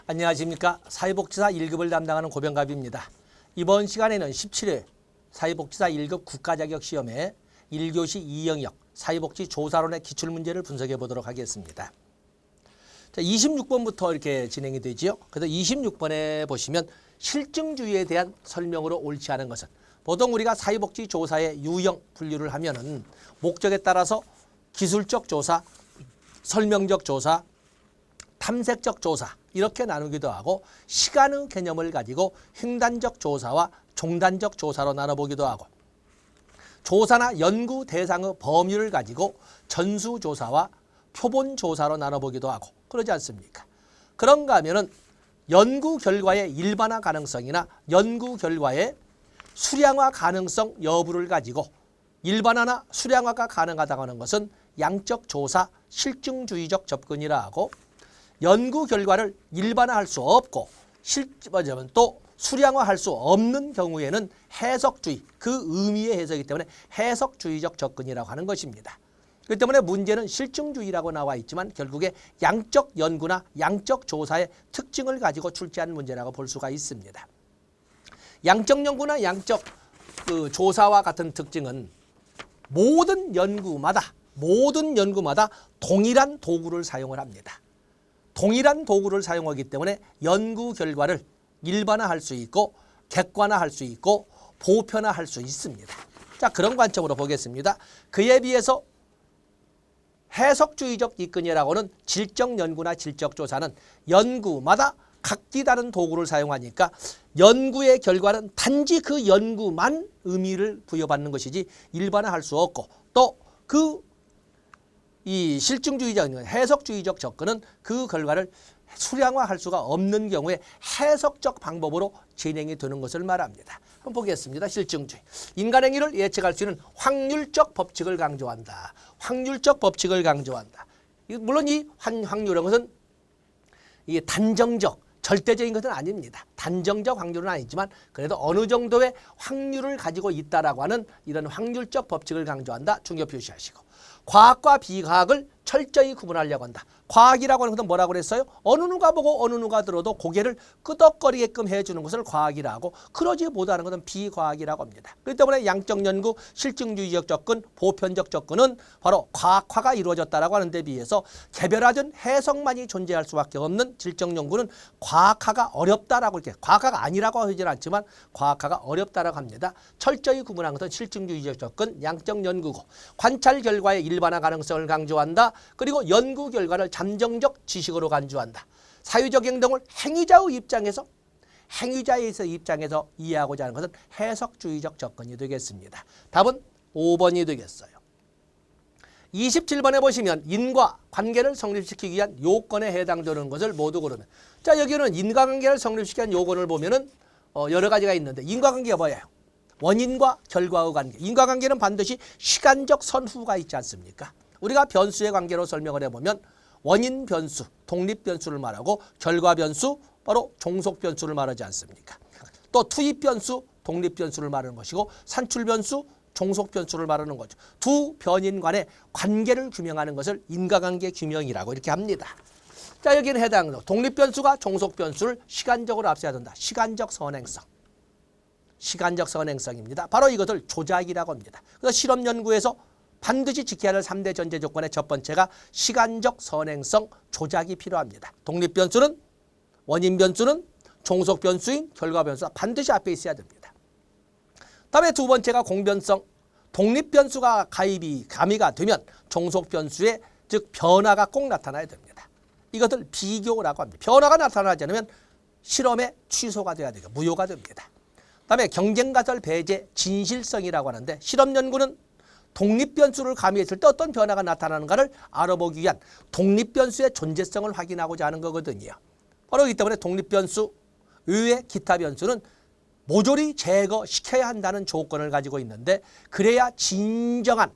안녕하십니까. 사회복지사 1급을 담당하는 고병갑입니다. 이번 시간에는 17회 사회복지사 1급 국가자격시험의 1교시 2영역 사회복지조사론의 기출문제를 분석해 보도록 하겠습니다. 자, 26번부터 이렇게 진행이 되지요. 그래서 26번에 보시면 실증주의에 대한 설명으로 옳지 않은 것은, 보통 우리가 사회복지조사의 유형 분류를 하면은 목적에 따라서 기술적 조사, 설명적 조사, 탐색적 조사 이렇게 나누기도 하고, 시간의 개념을 가지고 횡단적 조사와 종단적 조사로 나눠보기도 하고, 조사나 연구 대상의 범위를 가지고 전수조사와 표본조사로 나눠보기도 하고 그러지 않습니까? 그런가 하면은 연구 결과의 일반화 가능성이나 연구 결과의 수량화 가능성 여부를 가지고 일반화나 수량화가 가능하다고 하는 것은 양적 조사 실증주의적 접근이라 하고, 연구 결과를 일반화할 수 없고 또 수량화할 수 없는 경우에는 해석주의, 그 의미의 해석이기 때문에 해석주의적 접근이라고 하는 것입니다. 그렇기 때문에 문제는 실증주의라고 나와 있지만 결국에 양적 연구나 양적 조사의 특징을 가지고 출제한 문제라고 볼 수가 있습니다. 양적 연구나 양적 조사와 같은 특징은 모든 연구마다 동일한 도구를 사용을 합니다. 동일한 도구를 사용하기 때문에 연구 결과를 일반화할 수 있고 객관화할 수 있고 보편화할 수 있습니다. 자, 그런 관점으로 보겠습니다. 그에 비해서 해석주의적 접근이라고는 질적 연구나 질적 조사는 연구마다 각기 다른 도구를 사용하니까 연구의 결과는 단지 그 연구만 의미를 부여받는 것이지 일반화할 수 없고, 또 이 실증주의적, 해석주의적 접근은 그 결과를 수량화할 수가 없는 경우에 해석적 방법으로 진행이 되는 것을 말합니다. 한번 보겠습니다. 실증주의. 인간 행위를 예측할 수 있는 확률적 법칙을 강조한다. 확률적 법칙을 강조한다. 물론 이 확률이라는 것은 이게 단정적, 절대적인 것은 아닙니다. 단정적 확률은 아니지만 그래도 어느 정도의 확률을 가지고 있다라고 하는 이런 확률적 법칙을 강조한다. 중요 표시하시고. 과학과 비과학을 철저히 구분하려고 한다. 과학이라고 하는 것은 뭐라고 그랬어요? 어느 누가 보고 어느 누가 들어도 고개를 끄덕거리게끔 해주는 것을 과학이라고, 그러지 못하는 것은 비과학이라고 합니다. 그렇기 때문에 양적 연구, 실증주의적 접근, 보편적 접근은 바로 과학화가 이루어졌다라고 하는 데 비해서 개별화된 해석만이 존재할 수밖에 없는 질적 연구는 과학화가 어렵다라고, 이렇게 과학화가 아니라고 하지는 않지만 과학화가 어렵다라고 합니다. 철저히 구분한 것은 실증주의적 접근, 양적 연구고, 관찰 결과의 일반화 가능성을 강조한다. 그리고 연구 결과를 잠정적 지식으로 간주한다. 사유적 행동을 행위자의 입장에서 이해하고자 하는 것은 해석주의적 접근이 되겠습니다. 답은 5번이 되겠어요. 27번에 보시면 인과 관계를 성립시키기 위한 요건에 해당되는 것을 모두 고르면, 자, 여기는 인과관계를 성립시키는 요건을 보면은 여러 가지가 있는데, 인과관계가 뭐예요? 원인과 결과의 관계. 인과관계는 반드시 시간적 선후가 있지 않습니까? 우리가 변수의 관계로 설명을 해보면 원인 변수, 독립 변수를 말하고, 결과 변수, 바로 종속 변수를 말하지 않습니까? 또 투입 변수, 독립 변수를 말하는 것이고, 산출 변수, 종속 변수를 말하는 거죠. 두 변인 간의 관계를 규명하는 것을 인과관계 규명이라고 이렇게 합니다. 자, 여기는 해당 독립 변수가 종속 변수를 시간적으로 앞세워야 된다. 시간적 선행성. 시간적 선행성입니다. 바로 이것을 조작이라고 합니다. 그래서 실험 연구에서 반드시 지켜야 할 3대 전제 조건의 첫 번째가 시간적 선행성 조작이 필요합니다. 독립 변수는, 원인 변수는, 종속 변수인 결과 변수가 반드시 앞에 있어야 됩니다. 다음에 두 번째가 공변성. 독립 변수가 가미가 되면 종속 변수의 즉 변화가 꼭 나타나야 됩니다. 이것을 비교라고 합니다. 변화가 나타나지 않으면 실험의 취소가 돼야 되고 무효가 됩니다. 다음에 경쟁가설 배제 진실성이라고 하는데, 실험 연구는 독립 변수를 가미했을 때 어떤 변화가 나타나는가를 알아보기 위한 독립 변수의 존재성을 확인하고자 하는 거거든요. 바로 이 때문에 독립 변수 외의 기타 변수는 모조리 제거시켜야 한다는 조건을 가지고 있는데, 그래야 진실한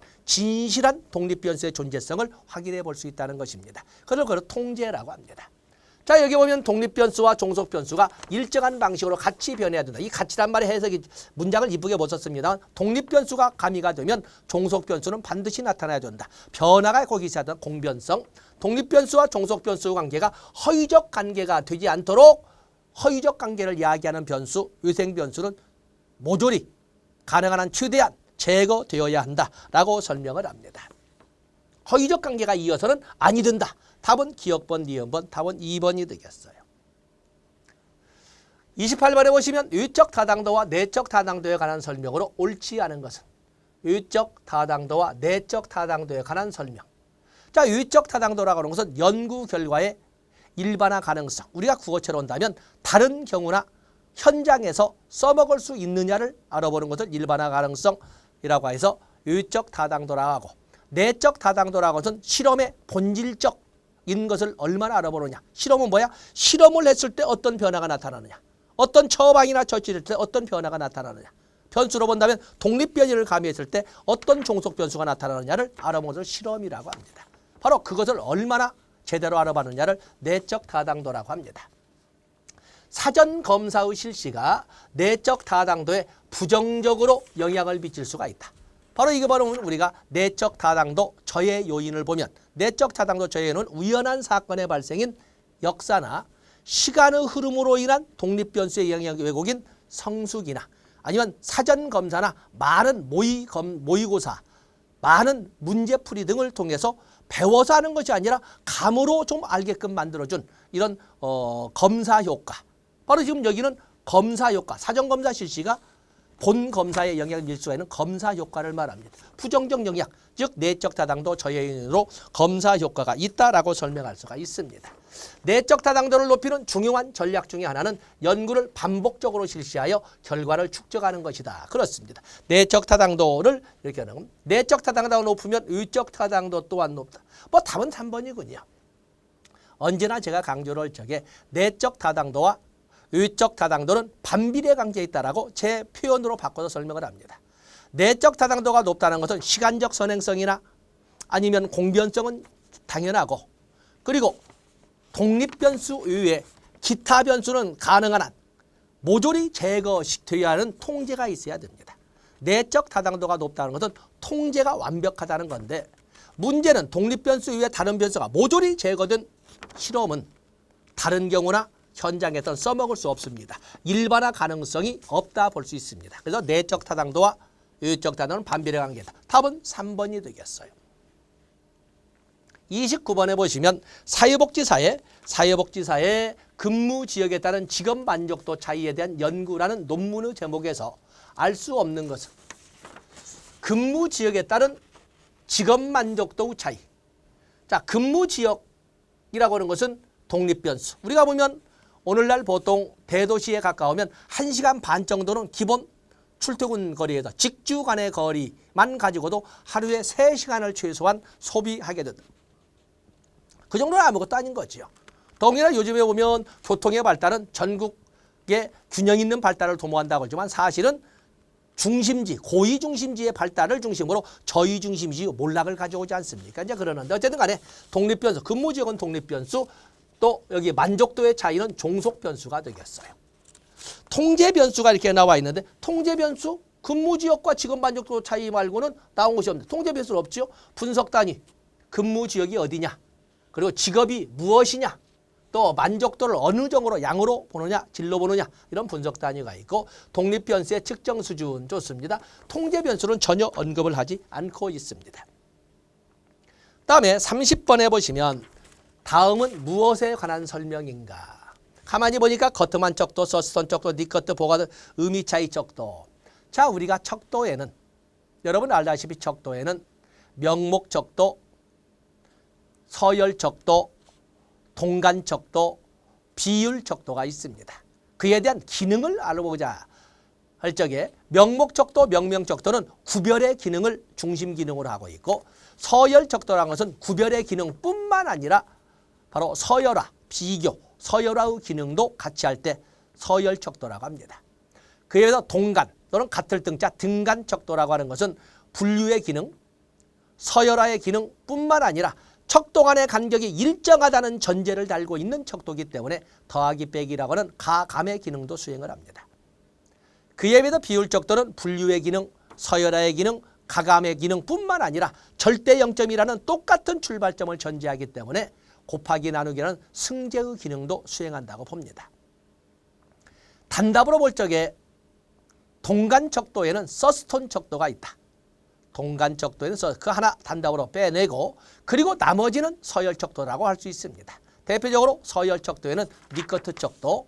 독립 변수의 존재성을 확인해 볼 수 있다는 것입니다. 그걸 통제라고 합니다. 자, 여기 보면 독립변수와 종속변수가 일정한 방식으로 같이 변해야 된다. 이 같이란 말의 해석이 문장을 이쁘게 못 썼습니다. 독립변수가 가미가 되면 종속변수는 반드시 나타나야 된다. 변화가 거기 있어야 된다. 공변성. 독립변수와 종속변수 관계가 허위적 관계가 되지 않도록 허위적 관계를 이야기하는 변수, 위생변수는 모조리 가능한 한 최대한 제거되어야 한다라고 설명을 합니다. 허위적 관계가 이어서는 아니 된다. 답은 기억번, 니은번, 답은 2번이 되겠어요. 28번에 보시면 유적 다당도와 내적 다당도에 관한 설명으로 옳지 않은 것은 유적 다당도와 내적 다당도에 관한 설명. 자, 유적 다당도라고 하는 것은 연구 결과의 일반화 가능성. 우리가 국어처럼 온다면 다른 경우나 현장에서 써먹을 수 있느냐를 알아보는 것을 일반화 가능성이라고 해서 유적 다당도라고 하고, 내적 다당도라고 하는 것은 실험의 본질적인 것을 얼마나 알아보느냐. 실험은 뭐야? 실험을 했을 때 어떤 변화가 나타나느냐. 어떤 처방이나 처치를 때 어떤 변화가 나타나느냐. 변수로 본다면 독립변이를 가미했을 때 어떤 종속변수가 나타나느냐를 알아보는 것을 실험이라고 합니다. 바로 그것을 얼마나 제대로 알아봤느냐를 내적 다당도라고 합니다. 사전 검사의 실시가 내적 다당도에 부정적으로 영향을 미칠 수가 있다. 바로 이거 바로 우리가 내적 다당도 저해 요인을 보면 내적 다당도 저해는 우연한 사건의 발생인 역사나 시간의 흐름으로 인한 독립변수의 영향 왜곡인 성숙이나 아니면 사전 검사나 많은 모의고사, 많은 문제풀이 등을 통해서 배워서 하는 것이 아니라 감으로 좀 알게끔 만들어준 이런 검사 효과. 바로 지금 여기는 검사 효과, 사전 검사 실시가 본 검사에 영향을 미칠 수가 있는 검사 효과를 말합니다. 부정적 영향, 즉 내적 다당도 저해인으로 검사 효과가 있다라고 설명할 수가 있습니다. 내적 다당도를 높이는 중요한 전략 중에 하나는 연구를 반복적으로 실시하여 결과를 축적하는 것이다. 그렇습니다. 내적 다당도를 이렇게 하는 겁니다. 내적 다당도가 높으면 유적 다당도 또한 높다. 뭐 답은 3번이군요. 언제나 제가 강조를 할 적에 내적 다당도와 유적 다당도는 반비례 관계에 있다라고 제 표현으로 바꿔서 설명을 합니다. 내적 다당도가 높다는 것은 시간적 선행성이나 아니면 공변성은 당연하고, 그리고 독립변수 이외에 기타 변수는 가능한 한 모조리 제거되어야 하는 통제가 있어야 됩니다. 내적 다당도가 높다는 것은 통제가 완벽하다는 건데, 문제는 독립변수 이외에 다른 변수가 모조리 제거된 실험은 다른 경우나 현장에서 써먹을 수 없습니다. 일반화 가능성이 없다 볼 수 있습니다. 그래서 내적 다당도와 유적 다당도는 반비례 관계다. 답은 3번이 되겠어요. 29번에 보시면 사회복지사의 근무 지역에 따른 직업 만족도 차이에 대한 연구라는 논문의 제목에서 알 수 없는 것은 근무 지역에 따른 직업 만족도의 차이. 자, 근무 지역이라고 하는 것은 독립변수. 우리가 보면 오늘날 보통 대도시에 가까우면 1시간 반 정도는 기본 출퇴근 거리에서 직주 간의 거리만 가지고도 하루에 3시간을 최소한 소비하게 된다. 그 정도는 아무것도 아닌 거지요. 더군다나 요즘에 보면 교통의 발달은 전국의 균형 있는 발달을 도모한다고 하지만 사실은 중심지, 고위 중심지의 발달을 중심으로 저위 중심지 몰락을 가져오지 않습니까? 이제 그러는데 어쨌든 간에 독립변수, 근무지역은 독립변수, 또 여기 만족도의 차이는 종속변수가 되겠어요. 통제변수가 이렇게 나와 있는데 통제변수, 근무지역과 직업 만족도 차이 말고는 나온 것이 없는데 통제변수는 없죠. 분석 단위, 근무지역이 어디냐, 그리고 직업이 무엇이냐, 또 만족도를 어느 정도로 양으로 보느냐, 질로 보느냐, 이런 분석 단위가 있고 독립변수의 측정 수준 좋습니다. 통제변수는 전혀 언급을 하지 않고 있습니다. 다음에 30번에 보시면 다음은 무엇에 관한 설명인가? 가만히 보니까 커트만 척도, 서스턴 척도, 니커트, 보가드, 의미 차이 척도. 자, 우리가 척도에는 여러분 알다시피 척도에는 명목 척도, 서열 척도, 동간 척도, 비율 척도가 있습니다. 그에 대한 기능을 알아보자 할 적에 명목 척도, 명명 척도는 구별의 기능을 중심 기능으로 하고 있고, 서열 척도라는 것은 구별의 기능뿐만 아니라 바로 서열화, 비교, 서열화의 기능도 같이 할 때 서열 척도라고 합니다. 그에 비해서 동간 또는 같을 등자 등간 척도라고 하는 것은 분류의 기능, 서열화의 기능뿐만 아니라 척도 간의 간격이 일정하다는 전제를 달고 있는 척도이기 때문에 더하기 빼기라고 하는 가감의 기능도 수행을 합니다. 그에 비해서 비율적도는 분류의 기능, 서열화의 기능, 가감의 기능뿐만 아니라 절대 0점이라는 똑같은 출발점을 전제하기 때문에 곱하기 나누기라는 승제의 기능도 수행한다고 봅니다. 단답으로 볼 적에 동간 척도에는 서스톤 척도가 있다. 동간 척도에는 그 하나 단답으로 빼내고 그리고 나머지는 서열 척도라고 할 수 있습니다. 대표적으로 서열 척도에는 니커트 척도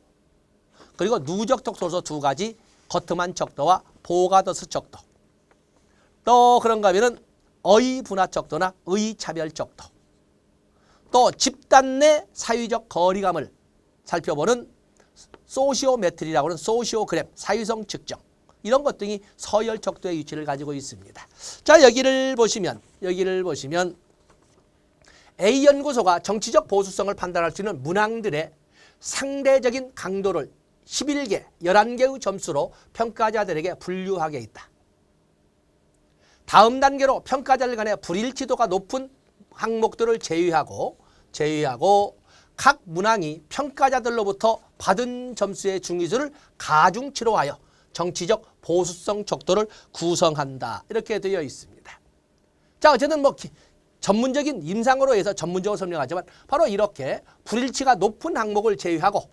그리고 누적 척도로서 두 가지 거트만 척도와 보가더스 척도 또 그런가 하면은 어의 분화 척도나 의 차별 척도 또 집단 내 사유적 거리감을 살펴보는 소시오메트리라고 하는 소시오그램 사유성 측정 이런 것 등이 서열 척도의 위치를 가지고 있습니다. 자, 여기를 보시면 A 연구소가 정치적 보수성을 판단할 수 있는 문항들의 상대적인 강도를 11개, 11개의 점수로 평가자들에게 분류하게 있다. 다음 단계로 평가자들 간의 불일치도가 높은 항목들을 제외하고 각 문항이 평가자들로부터 받은 점수의 중위수를 가중치로하여 정치적 보수성 척도를 구성한다. 이렇게 되어 있습니다. 자, 어쨌든 전문적인 임상으로 해서 전문적으로 설명하지만 바로 이렇게 불일치가 높은 항목을 제외하고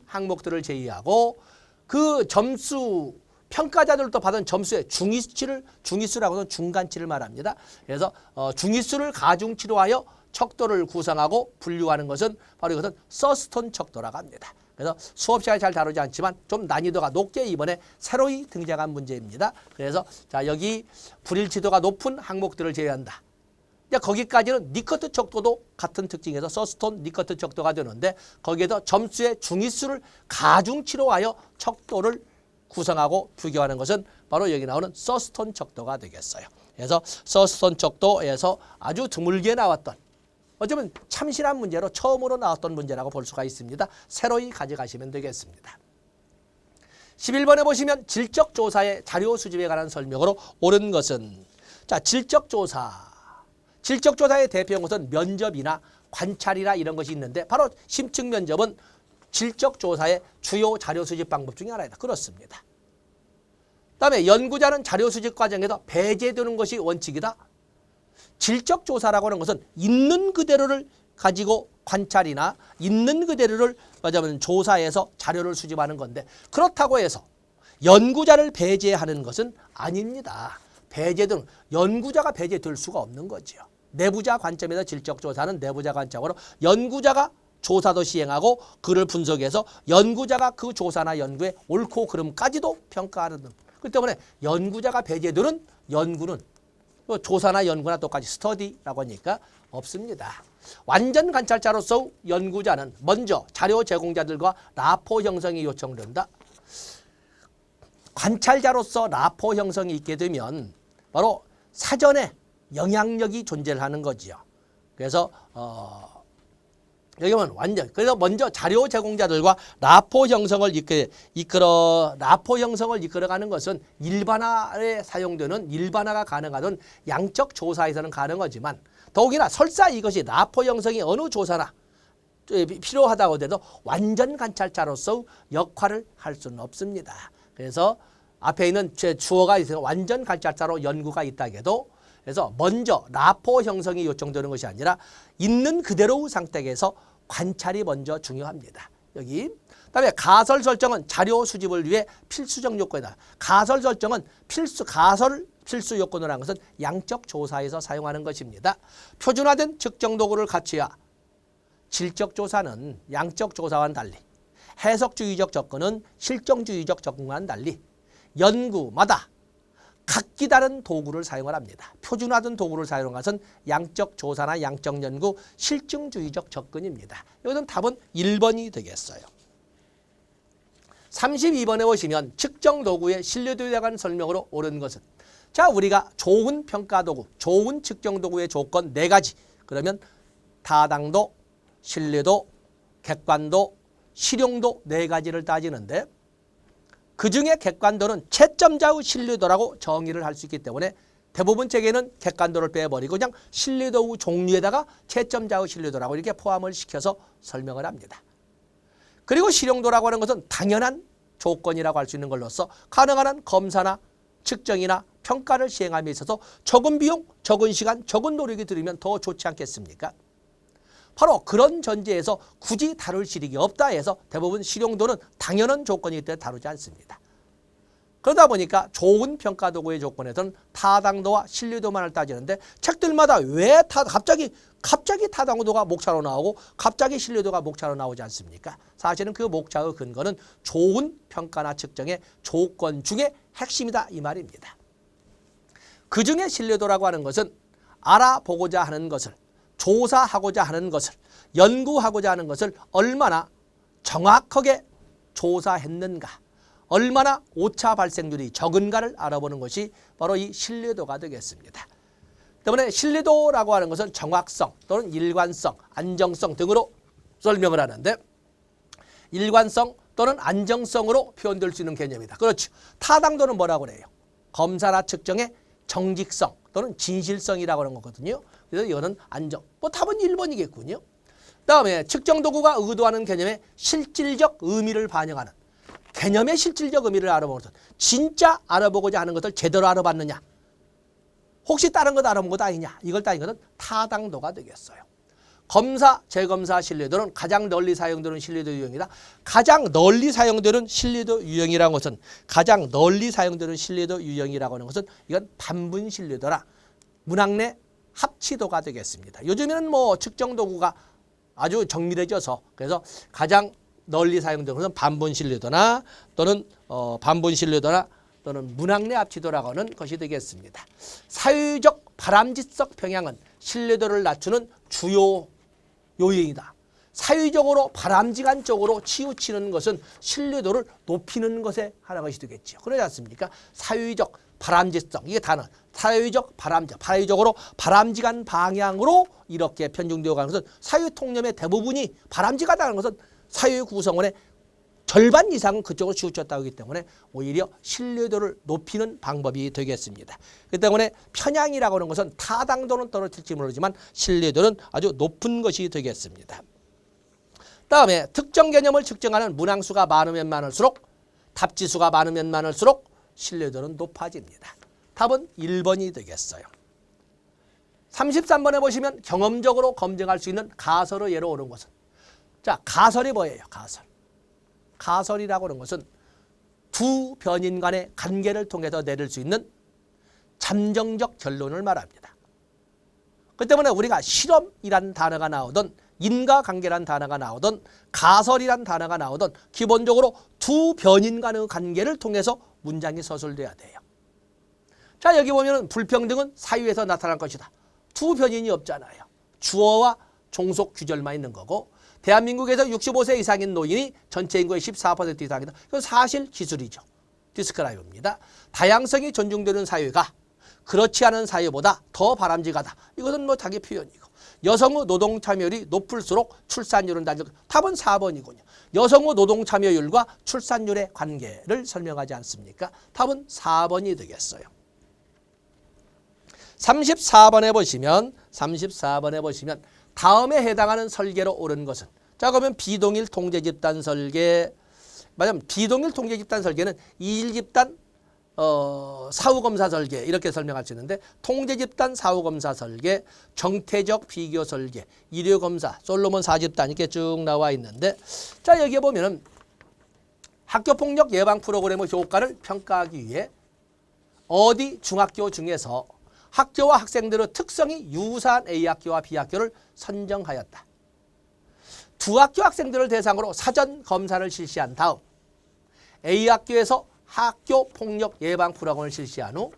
항목들을 제외하고 그 점수 평가자들로부터 받은 점수의 중위수라고 하는 중간치를 말합니다. 그래서 중위수를 가중치로 하여 척도를 구성하고 분류하는 것은 바로 이것은 서스톤 척도라고 합니다. 그래서 수업 시간에 잘 다루지 않지만 좀 난이도가 높게 이번에 새로이 등장한 문제입니다. 그래서 자, 여기 불일치도가 높은 항목들을 제외한다. 거기까지는 니커트 척도도 같은 특징에서 서스톤 니커트 척도가 되는데 거기에서 점수의 중위수를 가중치로 하여 척도를 구성하고 비교하는 것은 바로 여기 나오는 서스톤 척도가 되겠어요. 그래서 서스톤 척도에서 아주 드물게 나왔던 어쩌면 참신한 문제로 처음으로 나왔던 문제라고 볼 수가 있습니다. 새로이 가져가시면 되겠습니다. 11번에 보시면 질적조사의 자료 수집에 관한 설명으로 옳은 것은 자, 질적조사의 대표인 것은 면접이나 관찰이나 이런 것이 있는데 바로 심층 면접은 질적조사의 주요 자료 수집 방법 중에 하나이다. 그렇습니다. 그다음에 연구자는 자료 수집 과정에서 배제되는 것이 원칙이다. 질적조사라고 하는 것은 있는 그대로를 가지고 관찰이나 있는 그대로를 말하자면 조사해서 자료를 수집하는 건데 그렇다고 해서 연구자를 배제하는 것은 아닙니다. 연구자가 배제될 수가 없는 거죠. 내부자 관점에서 질적조사는 내부자 관점으로 연구자가 조사도 시행하고 그를 분석해서 연구자가 그 조사나 연구의 옳고 그름까지도 평가하는 등. 그렇기 때문에 연구자가 배제되는 연구는 조사나 연구나 똑같이 스터디라고 하니까 없습니다. 완전 관찰자로서 연구자는 먼저 자료 제공자들과 라포 형성이 요청된다. 관찰자로서 라포 형성이 있게 되면 바로 사전에 영향력이 존재를 하는 거지요. 그래서 여기 보면 그래서 먼저 자료 제공자들과 라포 형성을 이끌어가는 것은 일반화에 사용되는 일반화가 가능하던 양적 조사에서는 가능하지만 더욱이나 설사 이것이 라포 형성이 어느 조사나 필요하다고 해도 완전 관찰자로서 역할을 할 수는 없습니다. 그래서 앞에 있는 주어가 있어서 완전 관찰자로 연구가 있다 해도 그래서 먼저 라포 형성이 요청되는 것이 아니라 있는 그대로의 상태에서 관찰이 먼저 중요합니다. 여기 그다음에 가설 설정은 자료 수집을 위해 필수적 요건이다. 가설 설정은 필수 요건을 한 것은 양적 조사에서 사용하는 것입니다. 표준화된 측정 도구를 갖춰야 질적 조사는 양적 조사와는 달리 해석주의적 접근은 실정주의적 접근과는 달리 연구마다 각기 다른 도구를 사용을 합니다. 표준화된 도구를 사용한 것은 양적 조사나 양적 연구, 실증주의적 접근입니다. 이것은 답은 1번이 되겠어요. 32번에 보시면 측정 도구의 신뢰도에 대한 설명으로 옳은 것은 자, 우리가 좋은 평가 도구, 좋은 측정 도구의 조건 4가지. 그러면 타당도, 신뢰도, 객관도, 실용도 4가지를 따지는데 그중에 객관도는 채점자의 신뢰도라고 정의를 할 수 있기 때문에 대부분 책에는 객관도를 빼버리고 그냥 신뢰도 종류에다가 채점자의 신뢰도라고 이렇게 포함을 시켜서 설명을 합니다. 그리고 실용도라고 하는 것은 당연한 조건이라고 할 수 있는 걸로써 가능한 한 검사나 측정이나 평가를 시행함에 있어서 적은 비용, 적은 시간, 적은 노력이 들으면 더 좋지 않겠습니까? 바로 그런 전제에서 굳이 다룰 실익이 없다 해서 대부분 실용도는 당연한 조건이기 때문에 다루지 않습니다. 그러다 보니까 좋은 평가 도구의 조건에서는 타당도와 신뢰도만을 따지는데 책들마다 왜 갑자기 타당도가 목차로 나오고 갑자기 신뢰도가 목차로 나오지 않습니까? 사실은 그 목차의 근거는 좋은 평가나 측정의 조건 중에 핵심이다 이 말입니다. 그중에 신뢰도라고 하는 것은 알아보고자 하는 것을, 조사하고자 하는 것을, 연구하고자 하는 것을 얼마나 정확하게 조사했는가, 얼마나 오차 발생률이 적은가를 알아보는 것이 바로 이 신뢰도가 되겠습니다. 때문에 신뢰도라고 하는 것은 정확성 또는 일관성, 안정성 등으로 설명을 하는데 일관성 또는 안정성으로 표현될 수 있는 개념이다. 그렇죠. 타당도는 뭐라고 그래요? 검사나 측정의 정직성 또는 진실성이라고 하는 거거든요. 그래서 이거는 안정. 답은 1번이겠군요. 다음에 측정 도구가 의도하는 개념의 실질적 의미를 반영하는 개념의 실질적 의미를 알아보는 것은 진짜 알아보고자 하는 것을 제대로 알아봤느냐, 혹시 다른 것 알아본 것 아니냐, 이걸 따진 것은 타당도가 되겠어요. 검사, 재검사 신뢰도는 가장 널리 사용되는 신뢰도 유형이다. 가장 널리 사용되는 신뢰도 유형이라는 것은 가장 널리 사용되는 신뢰도 유형이라고 하는 것은 이건 반분 신뢰도라 문학내 합치도가 되겠습니다. 요즘에는 측정 도구가 아주 정밀해져서 그래서 가장 널리 사용되는 것은 반분 신뢰도나 또는 문학내 합치도라고 하는 것이 되겠습니다. 사회적 바람직성 평양은 신뢰도를 낮추는 주요 요인이다. 사회적으로 바람직한 쪽으로 치우치는 것은 신뢰도를 높이는 것에 하나가 되겠죠. 그러지 않습니까? 사회적 바람직성, 이게 단어. 사회적으로 바람직한 방향으로 이렇게 편중되어 가는 것은 사회 통념의 대부분이 바람직하다는 것은 사회 구성원의 절반 이상은 그쪽으로 치우쳤다고 하기 때문에 오히려 신뢰도를 높이는 방법이 되겠습니다. 그렇기 때문에 편향이라고 하는 것은 타당도는 떨어질지 모르지만 신뢰도는 아주 높은 것이 되겠습니다. 다음에 특정 개념을 측정하는 문항수가 많으면 많을수록, 답지수가 많으면 많을수록 신뢰도는 높아집니다. 답은 1번이 되겠어요. 33번에 보시면 경험적으로 검증할 수 있는 가설의 예로 옳은 것은, 자, 가설이 뭐예요? 가설이라고 하는 것은 두 변인 간의 관계를 통해서 내릴 수 있는 잠정적 결론을 말합니다. 그 때문에 우리가 실험이란 단어가 나오든 인과관계란 단어가 나오든 가설이란 단어가 나오든 기본적으로 두 변인 간의 관계를 통해서 문장이 서술돼야 돼요. 자, 여기 보면 불평등은 사유에서 나타날 것이다. 두 변인이 없잖아요. 주어와 종속 규절만 있는 거고 대한민국에서 65세 이상인 노인이 전체 인구의 14% 이상이다. 이건 사실 기술이죠. 디스크라이브입니다. 다양성이 존중되는 사회가 그렇지 않은 사회보다 더 바람직하다. 이것은 자기 표현이고 여성의 노동 참여율이 높을수록 출산율은 낮아지고 답은 4번이군요. 여성의 노동 참여율과 출산율의 관계를 설명하지 않습니까? 답은 4번이 되겠어요. 34번에 보시면 다음에 해당하는 설계로 옳은 것은, 자, 그러면 비동일 통제 집단 설계, 맞으면 비동일 통제 집단 설계는 이일 집단 사후검사 설계 이렇게 설명할 수 있는데 통제 집단 사후검사 설계, 정태적 비교 설계, 일요검사, 솔로몬 4집단 이렇게 쭉 나와 있는데, 자, 여기에 보면은 학교폭력 예방 프로그램의 효과를 평가하기 위해 어디 중학교 중에서 학교와 학생들의 특성이 유사한 A학교와 B학교를 선정하였다. 두 학교 학생들을 대상으로 사전 검사를 실시한 다음 A학교에서 학교 폭력 예방 프로그램을 실시한 후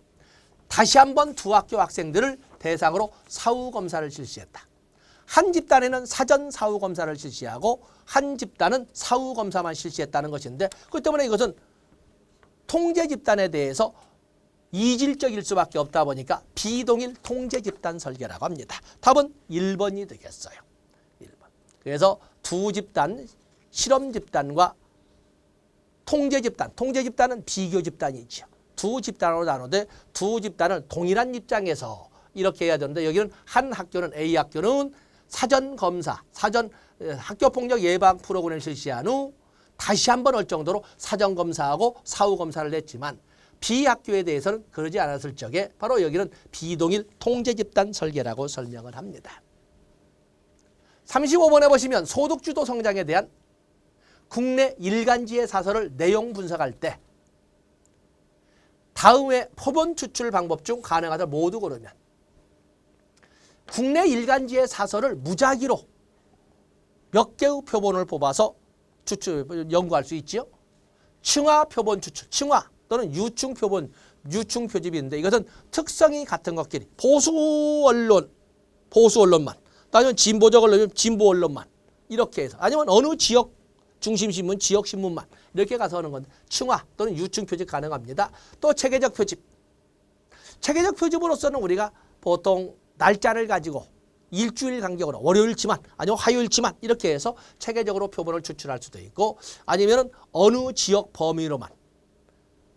다시 한번 두 학교 학생들을 대상으로 사후 검사를 실시했다. 한 집단에는 사전 사후 검사를 실시하고 한 집단은 사후 검사만 실시했다는 것인데, 그렇기 때문에 이것은 통제 집단에 대해서 이질적일 수밖에 없다 보니까 비동일 통제 집단 설계라고 합니다. 답은 1번이 되겠어요. 1번. 그래서 두 집단, 실험 집단과 통제 집단, 통제 집단은 비교 집단이죠. 두 집단으로 나누되 두 집단을 동일한 입장에서 이렇게 해야 되는데 여기는 한 학교는 A 학교는 사전 검사, 사전 학교폭력 예방 프로그램을 실시한 후 다시 한번 올 정도로 사전 검사하고 사후 검사를 했지만 B 학교에 대해서는 그러지 않았을 적에 바로 여기는 비동일 통제 집단 설계라고 설명을 합니다. 35번에 보시면 소득주도 성장에 대한 국내 일간지의 사설을 내용 분석할 때 다음의 표본 추출 방법 중 가능하다 모두 고르면 국내 일간지의 사설을 무작위로 몇 개의 표본을 뽑아서 연구할 수 있지요. 층화 표본 추출, 층화 또는 유충 표본, 유충 표집인데 이것은 특성이 같은 것끼리 보수 언론만, 아니면 진보적 언론이면 진보 언론만 이렇게 해서 아니면 어느 지역 중심신문, 지역신문만 이렇게 가서 하는 건데 층화 또는 유충 표집 가능합니다. 또 체계적 표집. 체계적 표집으로서는 우리가 보통 날짜를 가지고 일주일 간격으로 월요일치만 아니면 화요일치만 이렇게 해서 체계적으로 표본을 추출할 수도 있고 아니면 어느 지역 범위로만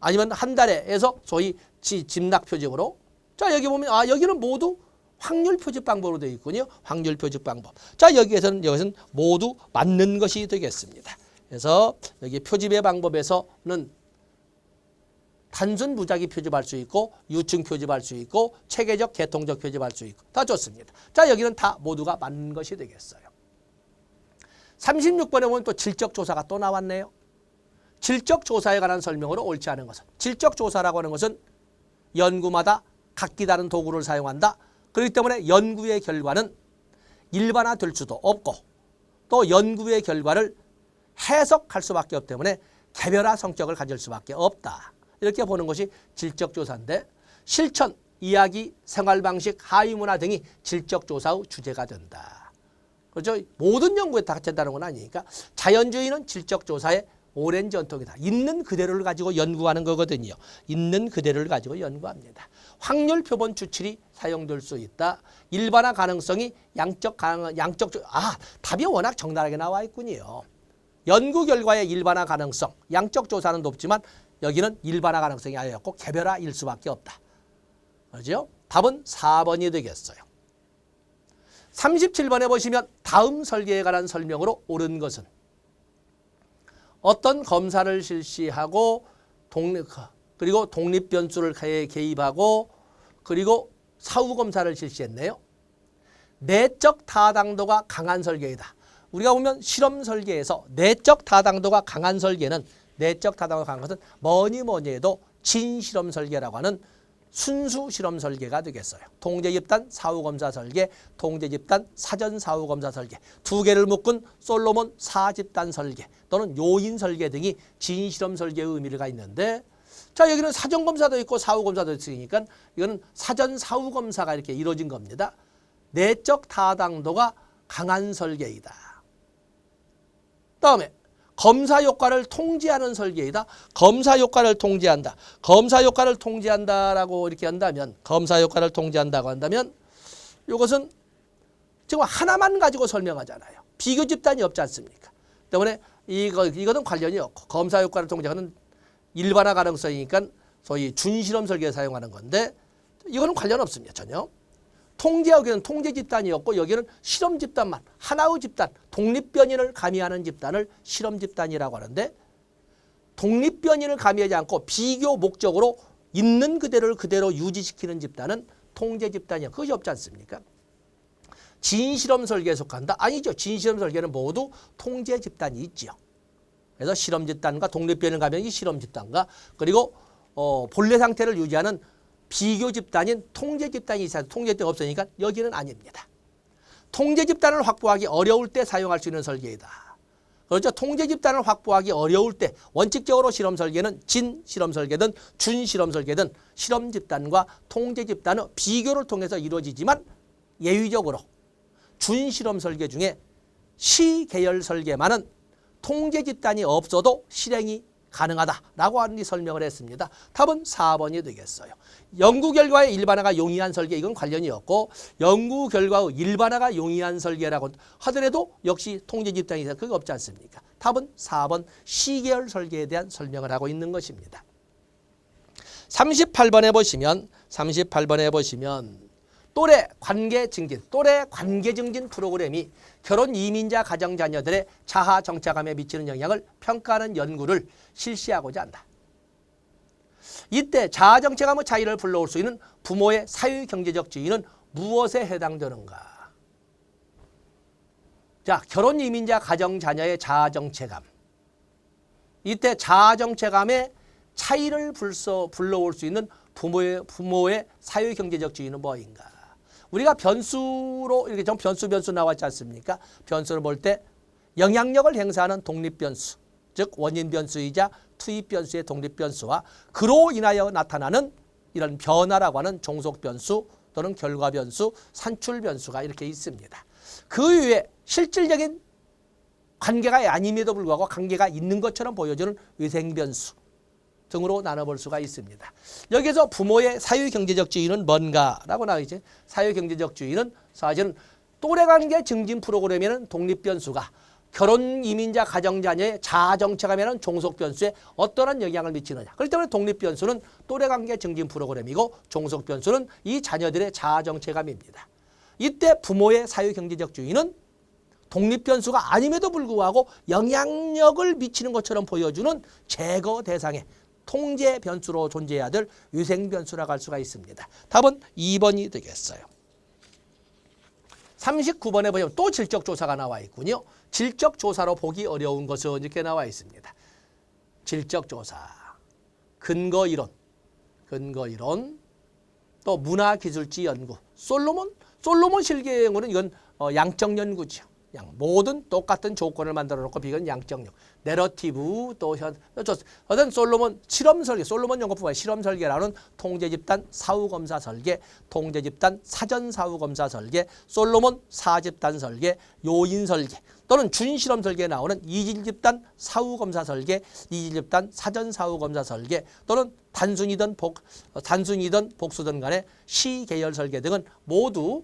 아니면 한 달에 해서 소위 집락 표집으로 자 여기 보면 여기는 모두 확률 표집 방법으로 되어 있군요. 확률 표집 방법. 자 여기서는 모두 맞는 것이 되겠습니다. 그래서 여기 표집의 방법에서는 단순 무작위 표집할 수 있고 유층 표집할 수 있고 체계적 계통적 표집할 수 있고 다 좋습니다. 자 여기는 다 모두가 맞는 것이 되겠어요. 36번에 보면 또 질적 조사가 또 나왔네요. 질적 조사에 관한 설명으로 옳지 않은 것은 질적 조사라고 하는 것은 연구마다 각기 다른 도구를 사용한다. 그렇기 때문에 연구의 결과는 일반화될 수도 없고 또 연구의 결과를 해석할 수밖에 없기 때문에 개별화 성격을 가질 수밖에 없다. 이렇게 보는 것이 질적 조사인데 실천, 이야기, 생활방식, 하위문화 등이 질적 조사의 주제가 된다. 그렇죠? 모든 연구에 다 된다는 건 아니니까 자연주의는 질적 조사의 오랜 전통이다. 있는 그대로를 가지고 연구하는 거거든요. 있는 그대로를 가지고 연구합니다. 확률 표본 추출이 사용될 수 있다. 일반화 가능성이 답이 워낙 적나라하게 나와 있군요. 연구 결과의 일반화 가능성, 양적 조사는 높지만 여기는 일반화 가능성이 아니었고 개별화일 수밖에 없다. 그렇죠? 답은 4번이 되겠어요. 37번에 보시면 다음 설계에 관한 설명으로 옳은 것은 어떤 검사를 실시하고 그리고 독립 변수를 개입하고 그리고 사후 검사를 실시했네요. 내적 타당도가 강한 설계이다. 우리가 보면 실험 설계에서 내적 타당도가 강한 설계는 내적 타당도가 강한 것은 뭐니 해도 진실험 설계라고 하는 순수 실험 설계가 되겠어요. 통제집단 사후검사 설계, 통제집단 사전 사후검사 설계, 두 개를 묶은 솔로몬 사집단 설계 또는 요인 설계 등이 진실험 설계의 의미가 있는데 자 여기는 사전검사도 있고 사후검사도 있으니까 이거는 사전 사후검사가 이렇게 이루어진 겁니다. 내적 타당도가 강한 설계이다. 다음에 검사 효과를 통제하는 설계이다. 검사 효과를 통제한다. 검사 효과를 통제한다라고 이렇게 한다면 검사 효과를 통제한다고 한다면 이것은 지금 하나만 가지고 설명하잖아요. 비교 집단이 없지 않습니까? 때문에 이거는 관련이 없고 검사 효과를 통제하는 일반화 가능성이니까 소위 준실험 설계에 사용하는 건데 이거는 관련 없습니다. 전혀. 통제하기는 통제 집단이었고 여기는 실험 집단만 하나의 집단 독립변이를 가미하는 집단을 실험 집단이라고 하는데 독립변이를 가미하지 않고 비교 목적으로 있는 그대로를 그대로 유지시키는 집단은 통제 집단이야. 그것이 없지 않습니까? 진실험 설계에 속한다? 아니죠. 진실험 설계는 모두 통제 집단이 있지요. 그래서 실험 집단과 독립변을 가미하는 실험 집단과 그리고 본래 상태를 유지하는 비교 집단인 통제 집단이 있어서 통제 집단이 없으니까 여기는 아닙니다. 통제 집단을 확보하기 어려울 때 사용할 수 있는 설계이다. 그렇죠. 통제 집단을 확보하기 어려울 때 원칙적으로 실험 설계는 진실험 설계든 준실험 설계든 실험 집단과 통제 집단의 비교를 통해서 이루어지지만 예외적으로 준실험 설계 중에 시계열 설계만은 통제 집단이 없어도 실행이 가능하다라고 하는 설명을 했습니다. 답은 4번이 되겠어요. 연구 결과의 일반화가 용이한 설계 이건 관련이 없고 연구 결과의 일반화가 용이한 설계라고 하더라도 역시 통제 집단이 있어서 그게 없지 않습니까? 답은 4번 시계열 설계에 대한 설명을 하고 있는 것입니다. 38번에 보시면 또래 관계 증진 프로그램이 결혼 이민자 가정 자녀들의 자아 정체감에 미치는 영향을 평가하는 연구를 실시하고자 한다. 이때 자아 정체감의 차이를 불러올 수 있는 부모의 사유 경제적 지위는 무엇에 해당되는가? 자, 결혼 이민자 가정 자녀의 자아 정체감. 이때 자아 정체감의 차이를 불러올 수 있는 부모의 사유 경제적 지위는 뭐인가? 우리가 변수로 이렇게 좀 변수 나왔지 않습니까? 변수를 볼 때 영향력을 행사하는 독립 변수, 즉 원인 변수이자 투입 변수의 독립 변수와 그로 인하여 나타나는 이런 변화라고 하는 종속 변수 또는 결과 변수, 산출 변수가 이렇게 있습니다. 그 이외에 실질적인 관계가 아님에도 불구하고 관계가 있는 것처럼 보여주는 위생 변수 등으로 나눠볼 수가 있습니다. 여기서 부모의 사유경제적 지위는 뭔가라고 나와있죠. 사유경제적 지위는 사실은 또래관계 증진 프로그램에는 독립변수가 결혼 이민자 가정자녀의 자아정체감에는 종속변수에 어떠한 영향을 미치느냐. 그렇기 때문에 독립변수는 또래관계 증진 프로그램이고 종속변수는 이 자녀들의 자아정체감입니다. 이때 부모의 사유경제적 지위는 독립변수가 아님에도 불구하고 영향력을 미치는 것처럼 보여주는 제거 대상의 통제 변수로 존재해야 될 위생 변수라고 할 수가 있습니다. 답은 2번이 되겠어요. 39번에 보면 또 질적 조사가 나와 있군요. 질적 조사로 보기 어려운 것은 이렇게 나와 있습니다. 질적 조사, 근거 이론, 또 문화기술지 연구, 솔로몬 실계형으로는 이건 양적 연구죠. 모든 똑같은 조건을 만들어 놓고 비교는 양적력, 내러티브 또 어떤 솔로몬 실험 설계, 솔로몬 연구부가 실험 설계라는 통제 집단 사후 검사 설계, 통제 집단 사전 사후 검사 설계, 솔로몬 사집단 설계, 요인 설계 또는 준실험 설계에 나오는 이질 집단 사후 검사 설계, 이질 집단 사전 사후 검사 설계 또는 단순이든 복수든 간의 시계열 설계 등은 모두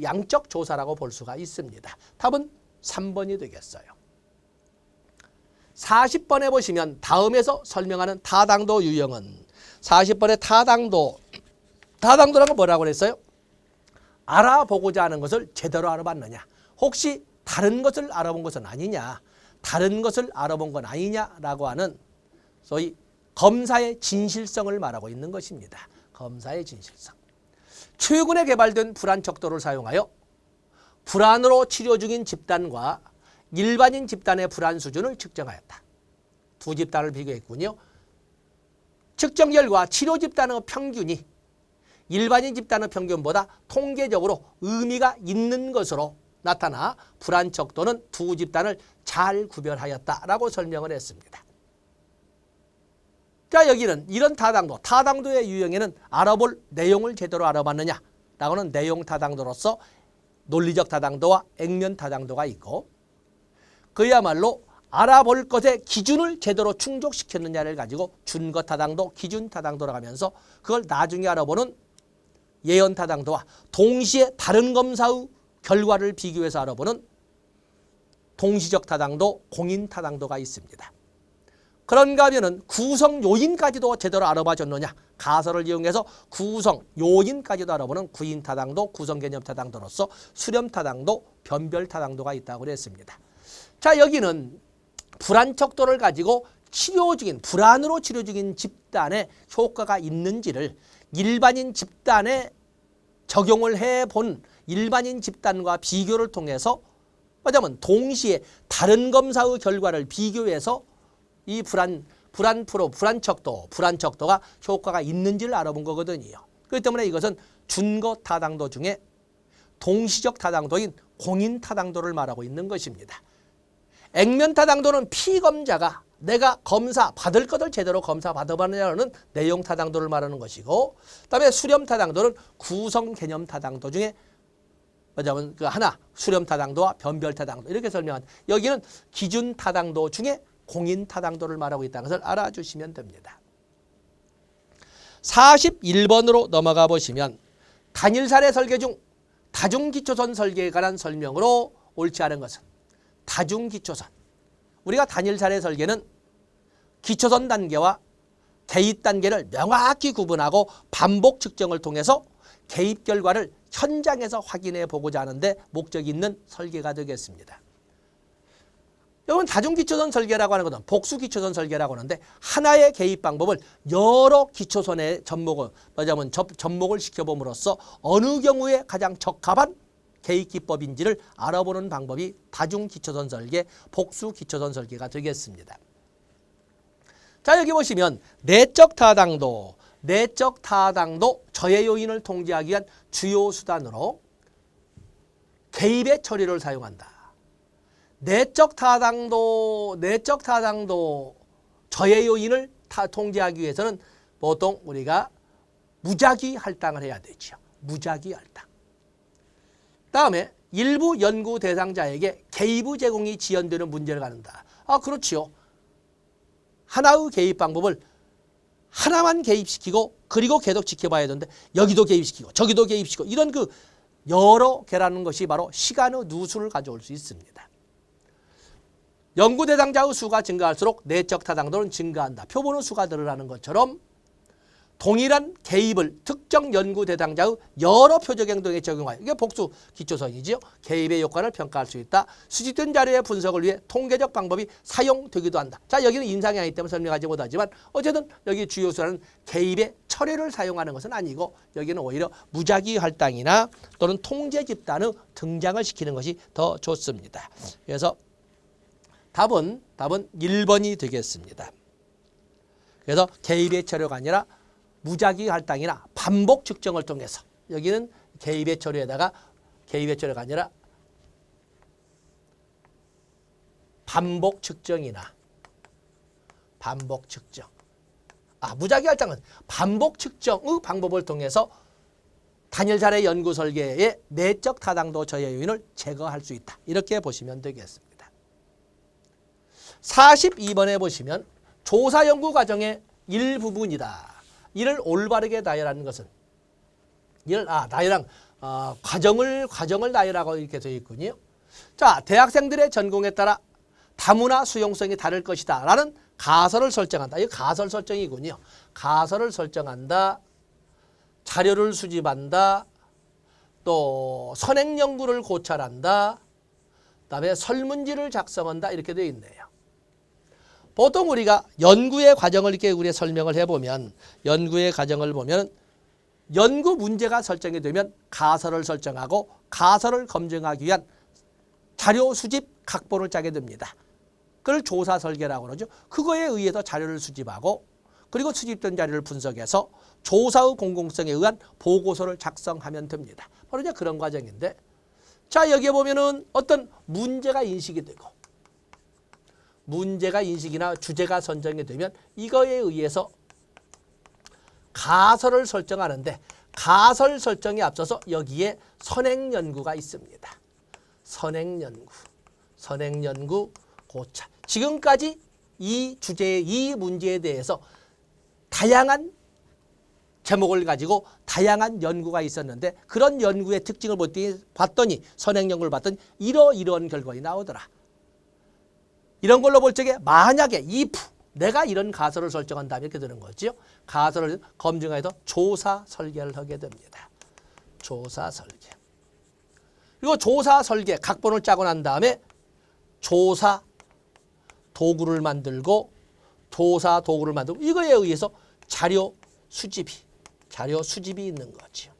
양적 조사라고 볼 수가 있습니다. 답은 3번이 되겠어요. 40번에 보시면 다음에서 설명하는 타당도 유형은 40번의 타당도라는 건 뭐라고 그랬어요? 알아보고자 하는 것을 제대로 알아봤느냐. 혹시 다른 것을 알아본 것은 아니냐. 다른 것을 알아본 건 아니냐라고 하는 소위 검사의 진실성을 말하고 있는 것입니다. 검사의 진실성. 최근에 개발된 불안 척도를 사용하여 불안으로 치료 중인 집단과 일반인 집단의 불안 수준을 측정하였다. 두 집단을 비교했군요. 측정 결과 치료 집단의 평균이 일반인 집단의 평균보다 통계적으로 의미가 있는 것으로 나타나 불안 척도는 두 집단을 잘 구별하였다라고 설명을 했습니다. 자, 여기는 이런 타당도의 유형에는 알아볼 내용을 제대로 알아봤느냐라고는 내용 타당도로서 논리적 타당도와 액면 타당도가 있고 그야말로 알아볼 것의 기준을 제대로 충족시켰느냐를 가지고 준거 타당도, 기준 타당도라고 하면서 그걸 나중에 알아보는 예언 타당도와 동시에 다른 검사의 결과를 비교해서 알아보는 동시적 타당도, 공인 타당도가 있습니다. 그런가 하면은 구성 요인까지도 제대로 알아봐 줬느냐. 가설을 이용해서 구성 요인까지도 알아보는 구인 타당도, 구성 개념 타당도로서 수렴 타당도, 변별 타당도가 있다고 그랬습니다. 자, 여기는 불안 척도를 가지고 불안으로 치료 중인 집단의 효과가 있는지를 일반인 집단에 적용을 해본 일반인 집단과 비교를 통해서 뭐냐면 동시에 다른 검사의 결과를 비교해서 이 불안 척도가 효과가 있는지를 알아본 거거든요. 그렇기 때문에 이것은 준거 타당도 중에 동시적 타당도인 공인 타당도를 말하고 있는 것입니다. 액면 타당도는 피검자가 내가 검사 받을 것을 제대로 검사 받아봤느냐는 내용 타당도를 말하는 것이고, 그다음에 수렴 타당도는 구성 개념 타당도 중에 뭐냐면 그 하나 수렴 타당도와 변별 타당도 이렇게 설명한. 여기는 기준 타당도 중에 공인 타당도를 말하고 있다는 것을 알아주시면 됩니다. 41번으로 넘어가 보시면 단일 사례 설계 중 다중기초선 설계에 관한 설명으로 옳지 않은 것은 다중기초선. 우리가 단일 사례 설계는 기초선 단계와 개입 단계를 명확히 구분하고 반복 측정을 통해서 개입 결과를 현장에서 확인해 보고자 하는데 목적이 있는 설계가 되겠습니다. 여러분 다중기초선 설계라고 하는 것은 복수기초선 설계라고 하는데 하나의 개입 방법을 여러 기초선의 접목을 시켜봄으로써 어느 경우에 가장 적합한 개입 기법인지를 알아보는 방법이 다중기초선 설계, 복수기초선 설계가 되겠습니다. 자, 여기 보시면 내적 타당도 저해 요인을 통제하기 위한 주요 수단으로 개입의 처리를 사용한다. 내적 타당도 저해 요인을 통제하기 위해서는 보통 우리가 무작위 할당을 해야 되죠. 무작위 할당. 다음에 일부 연구 대상자에게 개입의 제공이 지연되는 문제를 갖는다. 그렇지요. 하나의 개입 방법을 하나만 개입시키고 그리고 계속 지켜봐야 되는데 여기도 개입시키고 저기도 개입시키고 이런 그 여러 개라는 것이 바로 시간의 누수를 가져올 수 있습니다. 연구 대상자의 수가 증가할수록 내적 타당도는 증가한다. 표본의 수가 늘어나는 것처럼 동일한 개입을 특정 연구 대상자의 여러 표적 행동에 적용하여 이게 복수 기초선이지요. 개입의 효과를 평가할 수 있다. 수집된 자료의 분석을 위해 통계적 방법이 사용되기도 한다. 자, 여기는 임상이 아니기 때문에 설명하지 못하지만 어쨌든 여기 주요 수단은 개입의 처리를 사용하는 것은 아니고 여기는 오히려 무작위 할당이나 또는 통제 집단의 등장을 시키는 것이 더 좋습니다. 그래서 답은 1번이 되겠습니다. 그래서 개입의 처리가 아니라 무작위 할당이나 반복 측정을 통해서 여기는 개입의 처리에다가 개입의 처리가 아니라 반복 측정이나 반복 측정. 무작위 할당은 반복 측정의 방법을 통해서 단일 사례 연구 설계의 내적 타당도 저해 요인을 제거할 수 있다. 이렇게 보시면 되겠습니다. 42번에 보시면 조사 연구 과정의 일부분이다. 이를 올바르게 나열하는 것은 나열한 과정을 나열하고 이렇게 되어 있군요. 자, 대학생들의 전공에 따라 다문화 수용성이 다를 것이다 라는 가설을 설정한다. 이거 가설 설정이군요. 가설을 설정한다. 자료를 수집한다. 또 선행 연구를 고찰한다. 그다음에 설문지를 작성한다. 이렇게 되어 있네요. 보통 우리가 연구의 과정을 이렇게 우리가 설명을 해보면 연구의 과정을 보면 연구 문제가 설정이 되면 가설을 설정하고 가설을 검증하기 위한 자료 수집 각본을 짜게 됩니다. 그걸 조사 설계라고 그러죠. 그거에 의해서 자료를 수집하고 그리고 수집된 자료를 분석해서 조사의 공공성에 의한 보고서를 작성하면 됩니다. 바로 이제 그런 과정인데 자, 여기에 보면은 어떤 문제가 인식이 되고 문제가 인식이나 주제가 선정이 되면 이거에 의해서 가설을 설정하는데 가설 설정에 앞서서 여기에 선행 연구가 있습니다. 선행 연구, 고찰. 지금까지 이 주제의 이 문제에 대해서 다양한 제목을 가지고 다양한 연구가 있었는데 그런 연구의 특징을 봤더니 선행 연구를 봤더니 이러이러한 결과가 나오더라. 이런 걸로 볼 적에 만약에 내가 이런 가설을 설정한다면 이렇게 되는 거죠. 가설을 검증해서 조사 설계를 하게 됩니다. 조사 설계. 그리고 조사 설계 각본을 짜고 난 다음에 조사 도구를 만들고 이거에 의해서 자료 수집이 있는 거죠.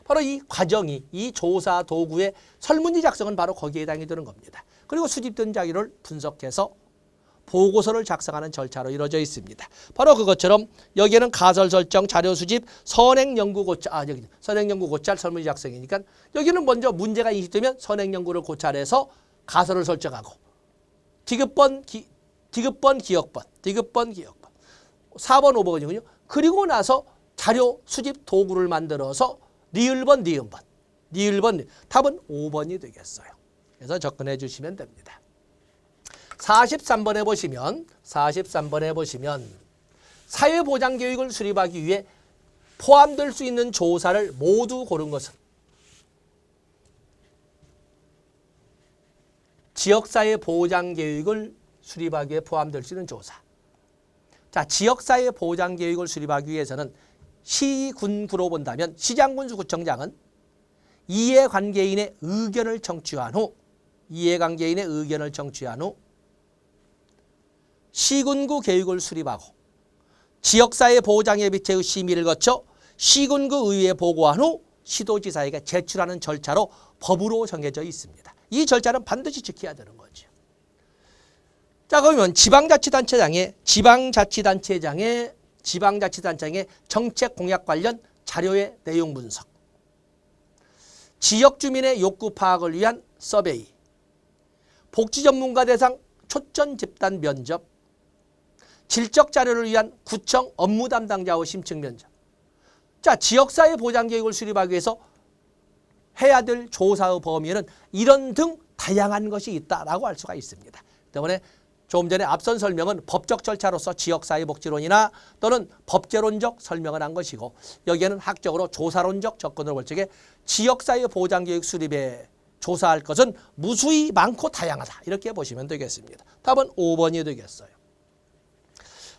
바로 이 과정이 이 조사 도구의 설문지 작성은 바로 거기에 해당이 되는 겁니다. 그리고 수집된 자료를 분석해서 보고서를 작성하는 절차로 이루어져 있습니다. 바로 그것처럼 여기에는 가설 설정, 자료 수집, 선행 연구 고찰, 선행 연구 고찰, 설문지 작성이니까 여기는 먼저 문제가 인식되면 선행 연구를 고찰해서 가설을 설정하고 디귿번, 기억번, 4번, 5번이군요. 그리고 나서 자료 수집 도구를 만들어서 니을번, 답은 5번이 되겠어요. 그래서 접근해 주시면 됩니다. 43번에 보시면 사회보장교육을 수립하기 위해 포함될 수 있는 조사를 모두 고른 것은 지역사회 보장교육을 수립하기 위해 포함될 수 있는 조사. 자, 지역사회 보장 계획을 수립하기 위해서는 시군구로 본다면 시장군수 구청장은 이해관계인의 의견을 청취한 후 시군구 계획을 수립하고 지역사회 보장협의체의 심의를 거쳐 시군구 의회에 보고한 후 시도지사에게 제출하는 절차로 법으로 정해져 있습니다. 이 절차는 반드시 지켜야 되는 거죠. 자, 그러면 지방자치단체장의 정책 공약 관련 자료의 내용 분석, 지역 주민의 욕구 파악을 위한 서베이, 복지 전문가 대상 초점 집단 면접, 질적 자료를 위한 구청 업무 담당자의 심층 면접. 자, 지역사회 보장 계획을 수립하기 위해서 해야 될 조사의 범위에는 이런 등 다양한 것이 있다라고 할 수가 있습니다. 때문에 조금 전에 앞선 설명은 법적 절차로서 지역사회복지론이나 또는 법제론적 설명을 한 것이고, 여기에는 학적으로 조사론적 접근을 볼 적에 지역사회 보장계획 수립에 조사할 것은 무수히 많고 다양하다, 이렇게 보시면 되겠습니다. 답은 5번이 되겠어요.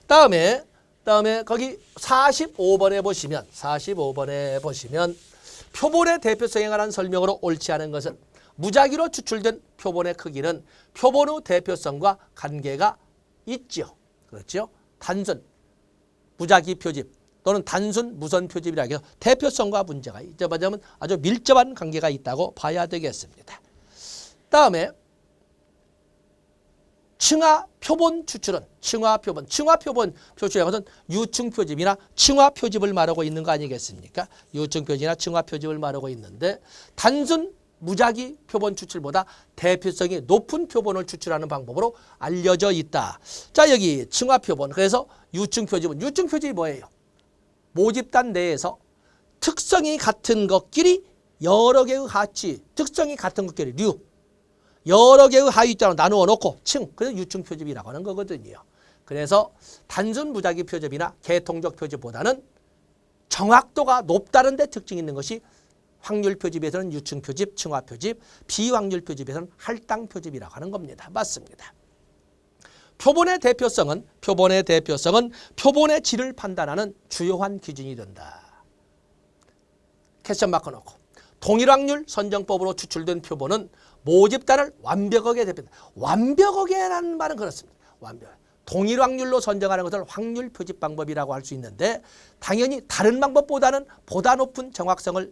다음에 거기 45번에 보시면 표본의 대표성에 관한 설명으로 옳지 않은 것은 무작위로 추출된 표본의 크기는 표본의 대표성과 관계가 있죠. 그렇죠? 단순 무작위 표집 또는 단순 무선 표집이라 해서 대표성과 문제가 있자면 아주 밀접한 관계가 있다고 봐야 되겠습니다. 다음에 층화 표본 추출은 층화 표본 표출한 것은 유층 표집이나 층화 표집을 말하고 있는 거 아니겠습니까? 유층 표집이나 층화 표집을 말하고 있는데, 단순 무작위 표본 추출보다 대표성이 높은 표본을 추출하는 방법으로 알려져 있다. 자, 여기 층화 표본, 그래서 유층 표집이 뭐예요? 모집단 내에서 특성이 같은 것끼리 여러 개의 하치, 특성이 같은 것끼리 류, 여러 개의 하위자로 나누어 놓고 층, 그래서 유층 표집이라고 하는 거거든요. 그래서 단순 무작위 표집이나 계통적 표집보다는 정확도가 높다는 데 특징이 있는 것이 확률 표집에서는 유층 표집, 층화 표집, 비확률 표집에서는 할당 표집이라고 하는 겁니다. 맞습니다. 표본의 대표성은 표본의 질을 판단하는 주요한 기준이 된다. 캐션 마크 놓고, 동일확률 선정법으로 추출된 표본은 모집단을 완벽하게 대표한다. 완벽하게라는 말은 그렇습니다. 동일확률로 선정하는 것을 확률 표집 방법이라고 할 수 있는데, 당연히 다른 방법보다는 보다 높은 정확성을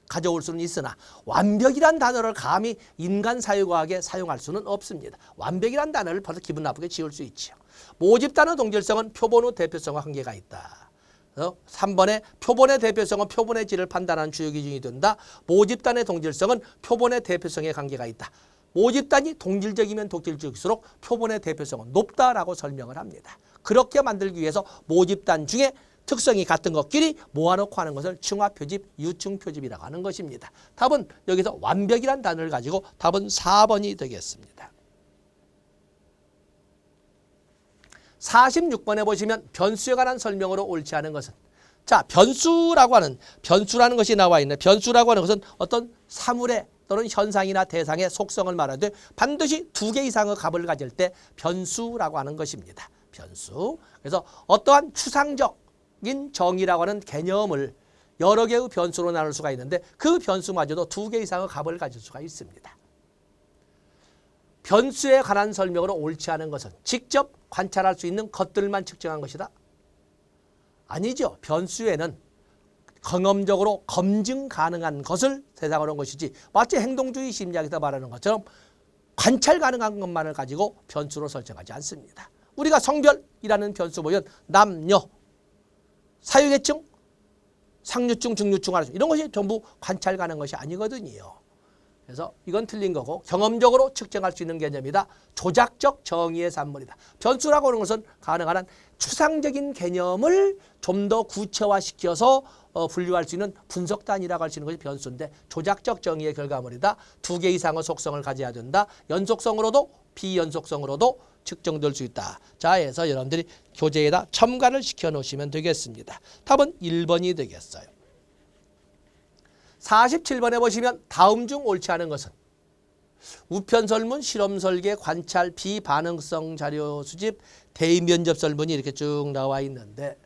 가져올 수는 있으나 완벽이란 단어를 감히 인간 사회과학에 사용할 수는 없습니다. 완벽이란 단어를 벌써 기분 나쁘게 지을 수 있죠. 모집단의 동질성은 표본의 대표성과 한계가 있다. 3번에 표본의 대표성은 표본의 질을 판단하는 주요 기준이 된다. 모집단의 동질성은 표본의 대표성에 관계가 있다. 모집단이 동질적이면 동질적일수록 표본의 대표성은 높다라고 설명을 합니다. 그렇게 만들기 위해서 모집단 중에 특성이 같은 것끼리 모아놓고 하는 것을 층화 표집, 유층 표집이라고 하는 것입니다. 답은 여기서 완벽이란 단어를 가지고 답은 4번이 되겠습니다. 46번에 보시면 변수에 관한 설명으로 옳지 않은 것은, 자, 변수라는 것이 나와 있네. 변수라고 하는 것은 어떤 사물의 또는 현상이나 대상의 속성을 말하되 반드시 2개 이상의 값을 가질 때 변수라고 하는 것입니다. 변수. 그래서 어떠한 추상적인 정의라고 하는 개념을 여러 개의 변수로 나눌 수가 있는데, 그 변수마저도 2개 이상의 값을 가질 수가 있습니다. 변수에 관한 설명으로 옳지 않은 것은 직접 관찰할 수 있는 것들만 측정한 것이다. 아니죠. 변수에는 경험적으로 검증 가능한 것을 대상으로 한 것이지, 마치 행동주의 심리학에서 말하는 것처럼 관찰 가능한 것만을 가지고 변수로 설정하지 않습니다. 우리가 성별이라는 변수 보면 남녀, 사유계층, 상류층, 중류층, 하류층 이런 것이 전부 관찰 가능한 것이 아니거든요. 그래서 이건 틀린 거고, 경험적으로 측정할 수 있는 개념이다. 조작적 정의의 산물이다. 변수라고 하는 것은 가능한 한 추상적인 개념을 좀 더 구체화시켜서 분류할 수 있는 분석단위라고 할 수 있는 것이 변수인데, 조작적 정의의 결과물이다. 2개 이상의 속성을 가져야 된다. 연속성으로도 비연속성으로도 측정될 수 있다. 자, 해서 여러분들이 교재에다 첨가를 시켜 놓으시면 되겠습니다. 답은 1번이 우편설문, 실험설계, 관찰, 비반응성 자료 수집, 대인면접설문이 이렇게 쭉 나와 있는데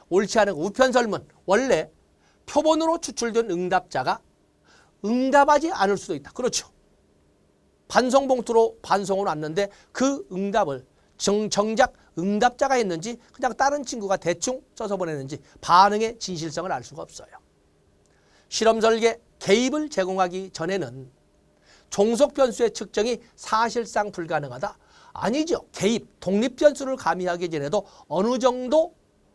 옳지 않은 우편설문, 원래 표본으로 추출된 응답자가 응답하지 않을 수도 있다. 그렇죠. 반송봉투로 반송을 왔는데 그 응답을 정작 응답자가 했는지 그냥 다른 친구가 대충 써서 보냈는지 반응의 진실성을 알 수가 없어요. 실험설계 개입을 제공하기 전에는 종속 변수의 측정이 사실상 불가능하다. 아니죠. 개입, 독립 변수를 가미하기 전에도 어느 정도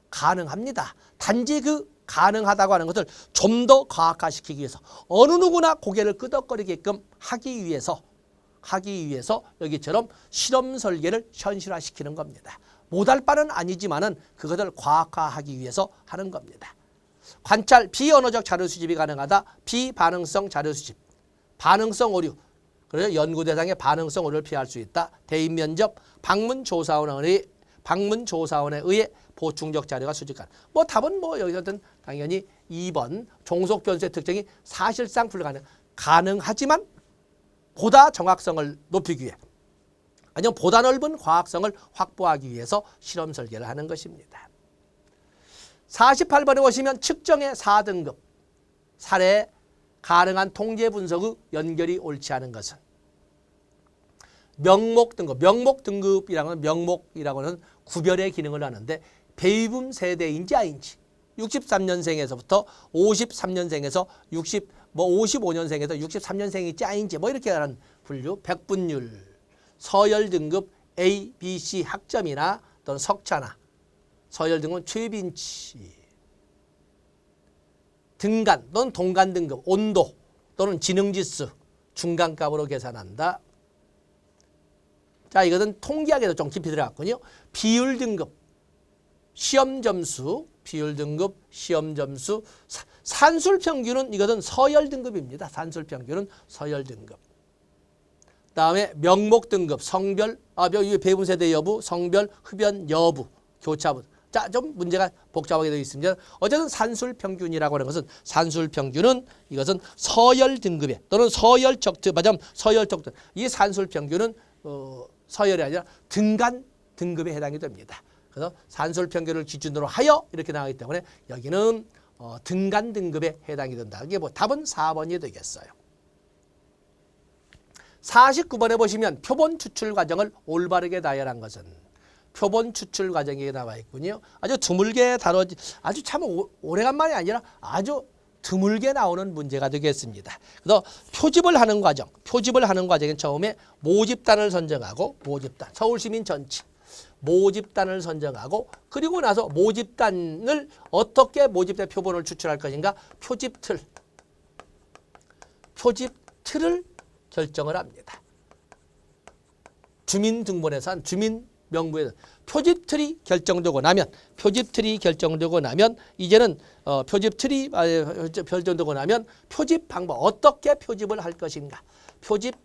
가능합니다. 단지 그 가능하다고 하는 것을 좀 더 과학화시키기 위해서 어느 누구나 고개를 끄덕거리게끔 하기 위해서 여기처럼 실험 설계를 현실화시키는 겁니다. 못할 바는 아니지만은 그것을 과학화하기 위해서 하는 겁니다. 관찰, 비언어적 자료 수집이 가능하다. 비반응성 자료 수집, 반응성 오류, 그래서 연구 대상의 반응성 오류를 피할 수 있다. 대인 면접, 방문 조사원에 의해 보충적 자료가 수집 가능. 뭐 답은 뭐 여기서든 당연히 2번 종속 변수의 특징이 사실상 불가능. 가능하지만 보다 정확성을 높이기 위해 아니면 보다 넓은 과학성을 확보하기 위해서 실험 설계를 하는 것입니다. 48번에 보시면 측정의 4등급 사례 가능한 통계 분석의 연결이 옳지 않은 것은 명목 등급, 명목 등급이라는 명목이라고는 구별의 기능을 하는데 베이붐 세대인지 아닌지 63년생에서부터 53년생에서 55년생에서 63년생인지 아닌지 뭐 이렇게 하는 분류, 백분율, 서열 등급 A, B, C 학점이나 또는 석차나 서열 등급은 최빈치, 등간 또는 동간 등급, 온도 또는 지능지수 중간값으로 계산한다. 자, 이것은 통계학에도 좀 깊이 들어갔군요. 비율 등급, 시험 점수, 비율 등급, 시험 점수, 산술 평균은 이것은 서열 등급입니다. 산술 평균은 서열 등급. 다음에 명목 등급, 성별, 배분 세대 여부, 성별, 흡연 여부, 교차부. 자, 좀 문제가 복잡하게 되어 있습니다. 어쨌든 산술 평균이라고 하는 것은 산술 평균은 이것은 서열 등급에 또는 서열적, 맞으면 서열적 이 산술 평균은 서열이 아니라 등간 등급에 해당이 됩니다. 그래서 산술 평균을 기준으로 하여 이렇게 나가기 때문에 여기는 등간 등급에 해당이 된다. 이게 뭐 답은 4번이 되겠어요. 49번에 보시면 표본 추출 과정을 올바르게 나열한 것은 표본 추출 과정이 나와 있군요. 아주 드물게 다뤄지, 아주 참 오래간만이 아니라 아주 드물게 나오는 문제가 되겠습니다. 그래서 표집을 하는 과정은 처음에 모집단을 선정하고 모집단, 서울시민 전체 모집단을 선정하고 그리고 나서 모집단을 어떻게 모집단 표본을 추출할 것인가 표집틀을 결정을 합니다. 주민등본에서 한 주민명부에서 표집틀이 결정되고 나면 이제는 표집틀이 결정되고 나면 표집 방법 어떻게 표집을 할 것인가 표집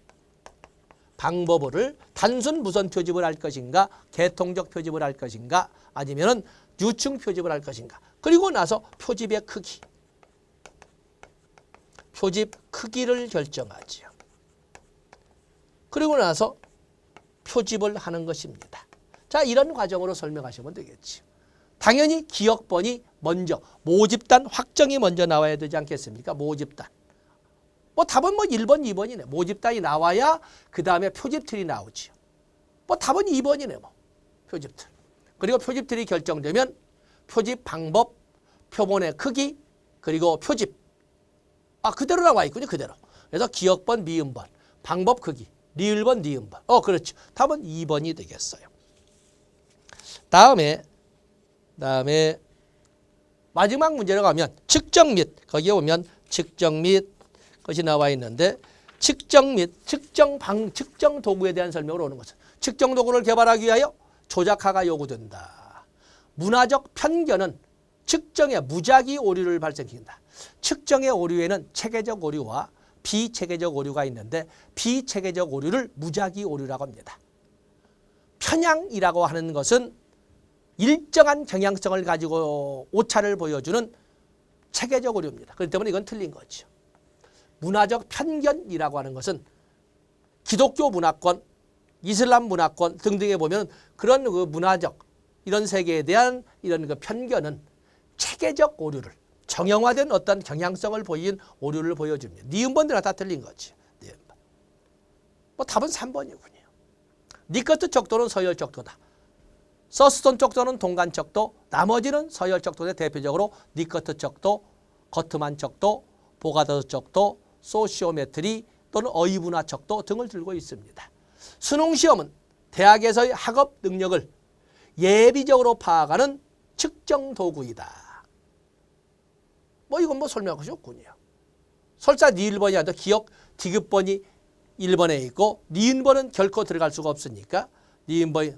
방법을 단순 무선 표집을 할 것인가 계통적 표집을 할 것인가 아니면은 유층 표집을 할 것인가 그리고 나서 표집의 표집 크기를 결정하지요. 그리고 나서 표집을 하는 것입니다. 자, 이런 과정으로 설명하시면 되겠지. 당연히 기억번이 먼저 모집단 확정이 먼저 나와야 되지 않겠습니까? 모집단. 뭐 답은 뭐 1번, 2번이네. 모집단이 나와야 그 다음에 표집틀이 나오지요. 뭐 답은 2번이네. 뭐 표집틀. 그리고 표집틀이 결정되면 표집 방법, 표본의 크기, 그리고 표집. 그대로 나와 있군요. 그대로. 그래서 기억번, 미음번, 방법 크기, 리을번, 니은번. 그렇죠. 답은 2번이 되겠어요. 다음에 마지막 문제로 가면 측정 및 거기에 보면 측정 및 것이 나와 있는데 측정 및 측정 도구에 대한 설명을 오는 것은 측정 도구를 개발하기 위하여 조작화가 요구된다. 문화적 편견은 측정에 무작위 오류를 발생시킨다. 측정의 오류에는 체계적 오류와 비체계적 오류가 있는데 비체계적 오류를 무작위 오류라고 합니다. 편향이라고 하는 것은 일정한 경향성을 가지고 오차를 보여주는 체계적 오류입니다. 그렇기 때문에 이건 틀린 거죠. 문화적 편견이라고 하는 것은 기독교 문화권, 이슬람 문화권 등등에 보면 그런 그 문화적 이런 세계에 대한 이런 그 편견은 체계적 오류를 정형화된 어떤 경향성을 보인 오류를 보여줍니다. 니은번들은 다 틀린 거지. 니은번. 뭐 답은 3번이군요. 니커트 척도는 서열 척도다. 서스톤 척도는 동간 척도, 나머지는 서열 척도인데 대표적으로 니커트 척도, 거트만 척도, 보가더 척도, 소시오메트리 또는 어휘분화 척도 등을 들고 있습니다. 수능시험은 대학에서의 학업 능력을 예비적으로 파악하는 측정 도구이다. 뭐 이건 뭐 설명할 것이 없군요. 설사 니 1번이 아니라 기억 디귿번이 1번에 있고 니은번은 결코 들어갈 수가 없으니까 니은번이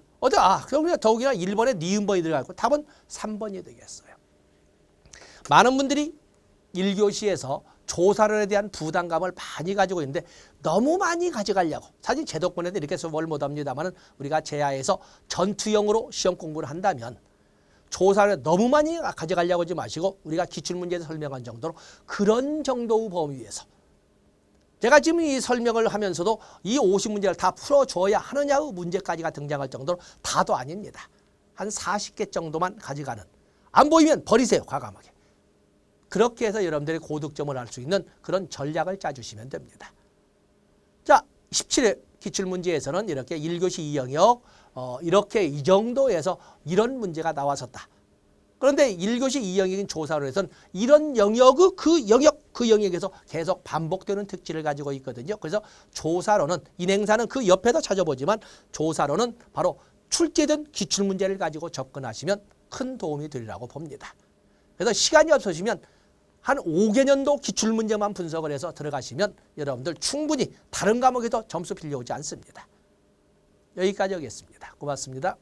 그럼 더욱이나 1번에 니은번이 들어갈 거 답은 3번이 되겠어요. 많은 분들이 1교시에서 조사론에 대한 부담감을 많이 가지고 있는데 너무 많이 가져가려고 사실 제 덕분에도 이렇게 해서 뭘 못합니다만 우리가 제야에서 전투형으로 시험 공부를 한다면 조사를 너무 많이 가져가려고 하지 마시고 우리가 기출문제에 설명한 정도로 그런 정도의 범위에서 제가 지금 이 설명을 하면서도 이 50문제를 다 풀어줘야 하느냐의 문제까지가 등장할 정도로 다도 아닙니다. 한 40개 정도만 가져가는. 안 보이면 버리세요. 과감하게. 그렇게 해서 여러분들이 고득점을 할 수 있는 그런 전략을 짜주시면 됩니다. 자, 17회 기출문제에서는 이렇게 1교시 2영역 이렇게 이 정도에서 이런 문제가 나왔었다. 그런데 1교시 2영역인 조사론에서는 이런 영역의 그 영역에서 계속 반복되는 특질을 가지고 있거든요. 그래서 조사론은 인행사는 그 옆에도 찾아보지만 조사론은 바로 출제된 기출문제를 가지고 접근하시면 큰 도움이 되리라고 봅니다. 그래서 시간이 없으시면 한 5개년도 기출문제만 분석을 해서 들어가시면 여러분들 충분히 다른 과목에도 점수 빌려오지 않습니다. 여기까지 하겠습니다. 고맙습니다.